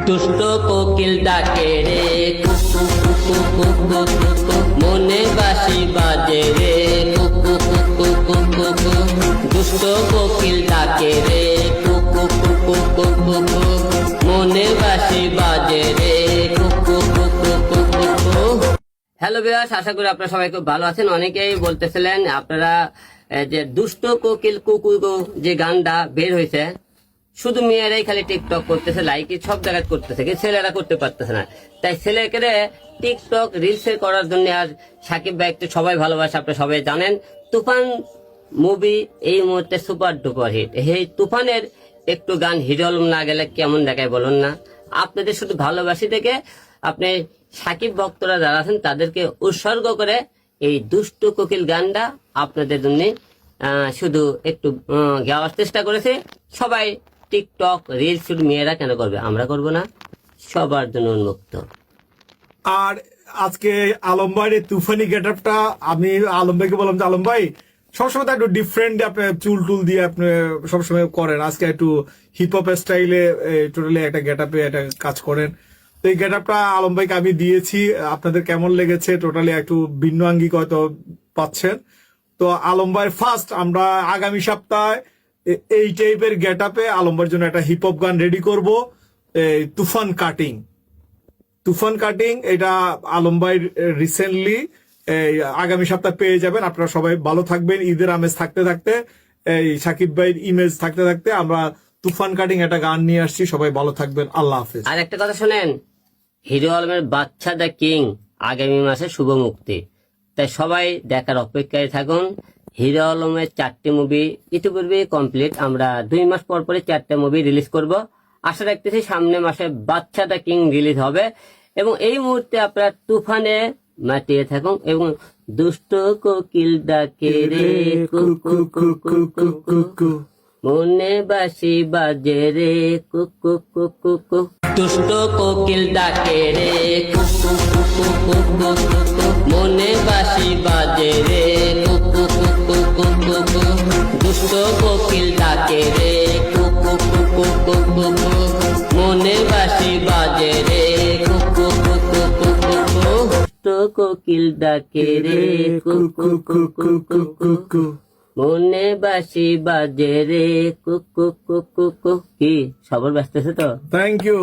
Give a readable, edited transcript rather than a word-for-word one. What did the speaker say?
দুষ্ট কোকিল ডাকে রে কুকু কুকু কুকু কুকু, মনে বাঁশি বাজে রে কুকু কুকু কুকু কুকু। দুষ্ট কোকিল ডাকে রে কুকু কুকু কুকু কুকু, মনে বাঁশি বাজে রে কুকু কুকু কুকু কুকু। হ্যালো ভিউয়ার্স, আশা করি আপনারা সবাই খুব ভালো আছেন। অনেকেই বলতেছিলেন আপনারা যে দুষ্ট কোকিল কুকু যে গানটা বের হয়েছে, শুধু মেয়েরাই খালি টিকটক করতেছে, লাইক সব জায়গায় করতেছে, কিন্তু ছেলেরা করতে পারতেছে না। তাই ছেলেকে টিকটক রিলস করার জন্য আর সাকিব ভাইকে সবাই ভালোবাসে, আপনি সবাই জানেন। তুফান মুভি এই মুহূর্তে সুপার ডুপার হিট। এই তুফানের একটু গান হিরো আলম না গেলে কেমন দেখায় বলুন না। আপনাদের শুধু ভালোবাসি থেকে আপনি সাকিব ভক্তরা যারা আছেন তাদেরকে উৎসর্গ করে এই দুষ্ট কোকিল গানটা আপনাদের জন্য শুধু একটু গাওয়ার চেষ্টা করেছে। সবাই টিকটক রিলস শুধু মেয়েরা কেন করবে, আমরা করব না? সবার জন্য উন্মুক্ত। আর আজকে আলম ভাইয়ের তুফানি গেটআপটা আমি আলম ভাইকে বললাম যে আলম ভাই সবসময় তো একটু ডিফারেন্ট আপনি চুল টুল দিয়ে আপনি সবসময় করেন, আজকে একটু হিপ হপ স্টাইলে টোটালি একটা গেটআপে একটা কাজ করেন। তো এই গেটআপটা আলম ভাইকে আমি দিয়েছি, আপনাদের কেমন লেগেছে? টোটালি একটু ভিন্ন আঙ্গিক হয়তো পাচ্ছেন। তো আলম ভাই ফার্স্ট আমরা আগামী সপ্তাহে এই টাইপের গেটআপে আলম ভাইয়ের জন্য একটা হিপ হপ গান রেডি করব, তুফান কাটিং। তুফান কাটিং এটা আলম ভাই রিসেন্টলি আগামী সপ্তাহে পেয়ে যাবেন। আপনারা সবাই ভালো থাকবেন। ঈদের আমেজ থাকতে থাকতে, এই সাকিব ভাইয়ের ইমেজ থাকতে থাকতে আমরা তুফান কাটিং একটা গান নিয়ে আসছি। সবাই ভালো থাকবেন, আল্লাহ হাফেজ। আর একটা কথা শোনেন, হিরো আলমের বাচ্চা দ্য কিং আগামী মাসে শুভ মুক্তি। তাই সবাই দেখার অপেক্ষায় থাকুন। হিরো আলমের 4টে মুভি ইতিপূর্বে কমপ্লিট, আমরা 2 মাস পর পরে 4টে মুভি রিলিজ করব। আশা রাখতেছি সামনে মাসে বাচ্চা দ্য কিং রিলিজ হবে। এবং এই মুহূর্তে আপনারা তুফানে মাতিয়ে থাকুন এবং দুষ্ট কোকিল ডাকে রে কুকু কুকু কুকু কুকু, মনে বাঁশি বাজে রে কুকু কুকু কুকু। দুষ্ট কোকিল ডাকে রে কুকু কুকু কুকু কুকু, মনে বাঁশি বাজে রে কুকু কুকু কুকু কুকু। দুষ্ট কোকিল ডাকে রে কুকু কুকু কুকু কুকু, মনে বাঁশি বাজে রে কুকু কুকু কুকু কুকু। দুষ্ট কোকিল ডাকে রে কুকু কুকু কুকু কুকু, মনে বাঁশি বাজে রে কুকু কুকু কুকু। কি সবার ব্যস্ত আছে তো? Thank you.